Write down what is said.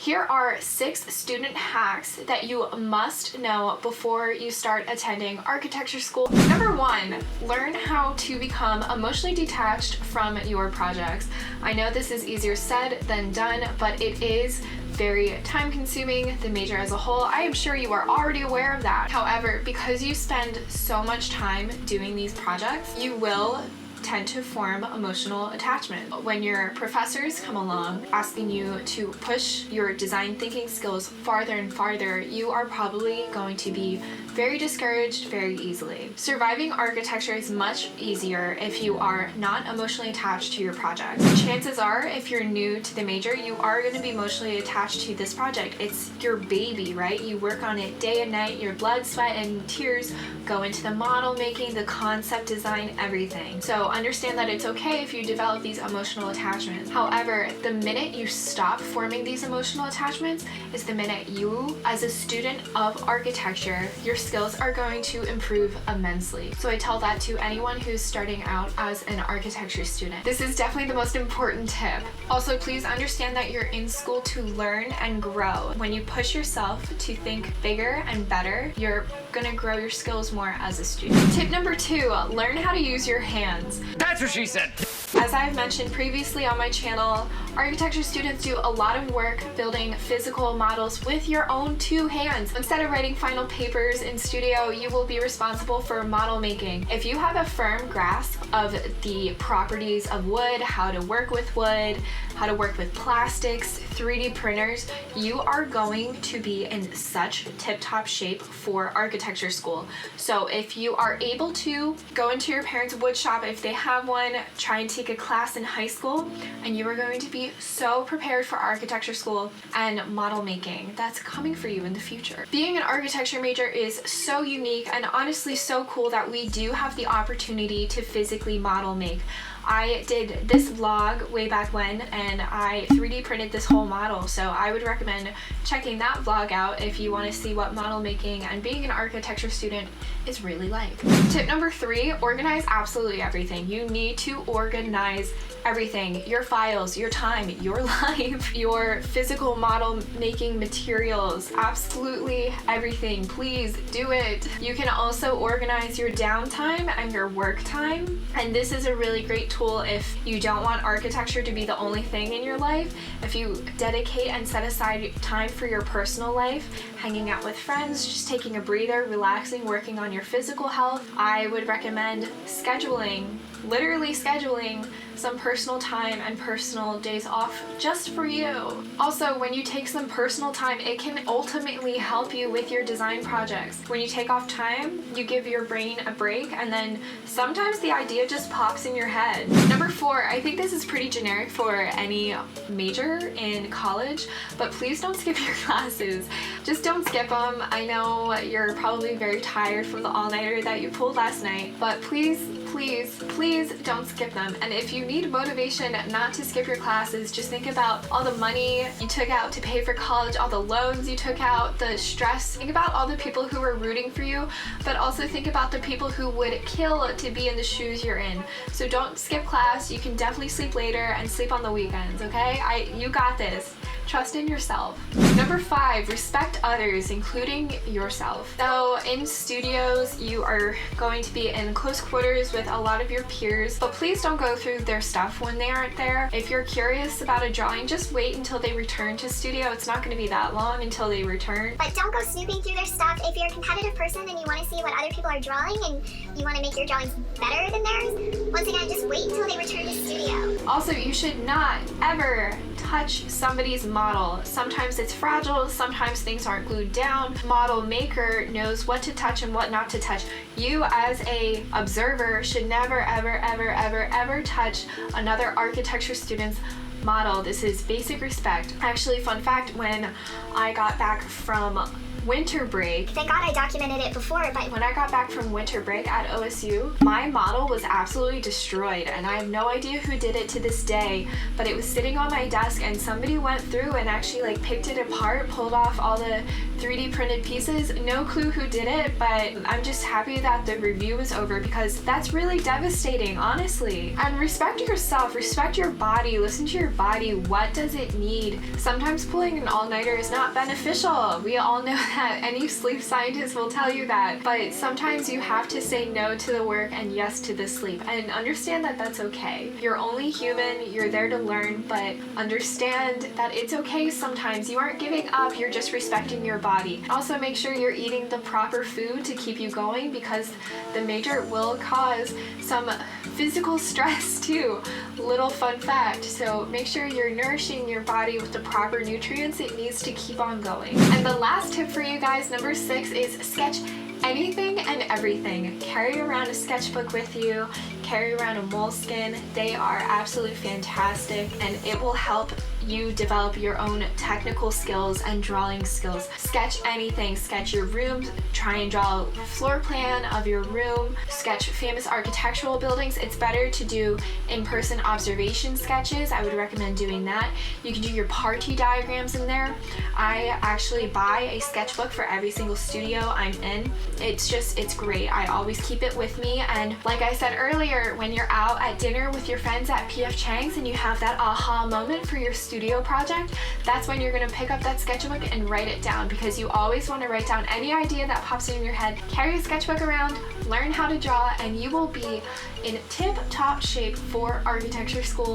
Here are 6 student hacks that you must know before you start attending architecture school. Number 1, learn how to become emotionally detached from your projects. I know this is easier said than done, but it is very time-consuming, the major as a whole. I am sure you are already aware of that. However, because you spend so much time doing these projects, you will tend to form emotional attachment. When your professors come along asking you to push your design thinking skills farther and farther, you are probably going to be very discouraged very easily. Surviving architecture is much easier if you are not emotionally attached to your projects. Chances are, if you're new to the major, you are going to be emotionally attached to this project. It's your baby, right? You work on it day and night. Your blood, sweat, and tears go into the model making, the concept design, everything. So understand that it's okay if you develop these emotional attachments. However, the minute you stop forming these emotional attachments is the minute you, as a student of architecture, your skills are going to improve immensely. So I tell that to anyone who's starting out as an architecture student. This is definitely the most important tip. Also, please understand that you're in school to learn and grow. When you push yourself to think bigger and better, you're gonna grow your skills more as a student. Tip number 2, learn how to use your hands. That's what she said. As I've mentioned previously on my channel, architecture students do a lot of work building physical models with your own 2 hands. Instead of writing final papers in studio, you will be responsible for model making. If you have a firm grasp of the properties of wood, how to work with wood, how to work with plastics, 3D printers, you are going to be in such tip-top shape for architecture school. So if you are able to go into your parents' wood shop, if they have one, try and take a class in high school, and you are going to be so prepared for architecture school and model making that's coming for you in the future. Being an architecture major is so unique and honestly so cool that we do have the opportunity to physically model make. I did this vlog way back when, and I 3D printed this whole model, so I would recommend checking that vlog out if you want to see what model making and being an architecture student is really like. Tip number 3, organize absolutely everything. You need to organize everything. Your files, your time, your life, your physical model making materials, absolutely everything. Please do it. You can also organize your downtime and your work time, and this is a really great tool if you don't want architecture to be the only thing in your life. If you dedicate and set aside time for your personal life, hanging out with friends, just taking a breather, relaxing, working on your physical health, I would recommend scheduling, literally scheduling some personal time and personal days off just for you. Also, when you take some personal time, it can ultimately help you with your design projects. When you take off time, you give your brain a break, and then sometimes the idea just pops in your head. Number 4, I think this is pretty generic for any major in college, but please don't skip your classes. Just don't skip them. I know you're probably very tired from the all-nighter that you pulled last night, but please don't skip them. And if you need motivation not to skip your classes, just think about all the money you took out to pay for college, all the loans you took out, the stress. Think about all the people who are rooting for you, but also think about the people who would kill to be in the shoes you're in. So don't skip class. You can definitely sleep later and sleep on the weekends, okay? You got this. Trust in yourself. Number 5, respect others, including yourself. So in studios, you are going to be in close quarters with a lot of your peers, but please don't go through their stuff when they aren't there. If you're curious about a drawing, just wait until they return to studio. It's not going to be that long until they return. But don't go snooping through their stuff. If you're a competitive person and you want to see what other people are drawing and you want to make your drawings better than theirs, once again, just wait until they return to studio. Also, you should not ever touch somebody's model. Sometimes it's fragile, sometimes things aren't glued down. Model maker knows what to touch and what not to touch. You as a observer should never ever touch another architecture student's model. This is basic respect. Actually, fun fact, when I got back from winter break. Thank God I documented it before, but When I got back from winter break at OSU, my model was absolutely destroyed, and I have no idea who did it to this day, but it was sitting on my desk and somebody went through and actually like picked it apart, pulled off all the 3D printed pieces. No clue who did it, but I'm just happy that the review was over because that's really devastating, honestly. And respect yourself, respect your body, listen to your body. What does it need? Sometimes pulling an all-nighter is not beneficial. We all know that. Any sleep scientist will tell you that. But sometimes you have to say no to the work and yes to the sleep, and understand that that's okay. You're only human, you're there to learn, but understand that it's okay sometimes. You aren't giving up, you're just respecting your body. Also, make sure you're eating the proper food to keep you going because the major will cause some physical stress too. Little fun fact. So make sure you're nourishing your body with the proper nutrients it needs to keep on going. And the last tip for you guys, number 6, is sketch anything and everything. Carry around a sketchbook with you, carry around a Moleskine. They are absolutely fantastic and it will help you develop your own technical skills and drawing skills. Sketch anything, sketch your room, try and draw a floor plan of your room, sketch famous architectural buildings. It's better to do in-person observation sketches. I would recommend doing that. You can do your party diagrams in there. I actually buy a sketchbook for every single studio I'm in. It's great. I always keep it with me, and like I said earlier, when you're out at dinner with your friends at PF Chang's and you have that aha moment for your studio project, that's when you're gonna pick up that sketchbook and write it down, because you always want to write down any idea that pops in your head. Carry a sketchbook around, learn how to draw, and you will be in tip-top shape for architecture school.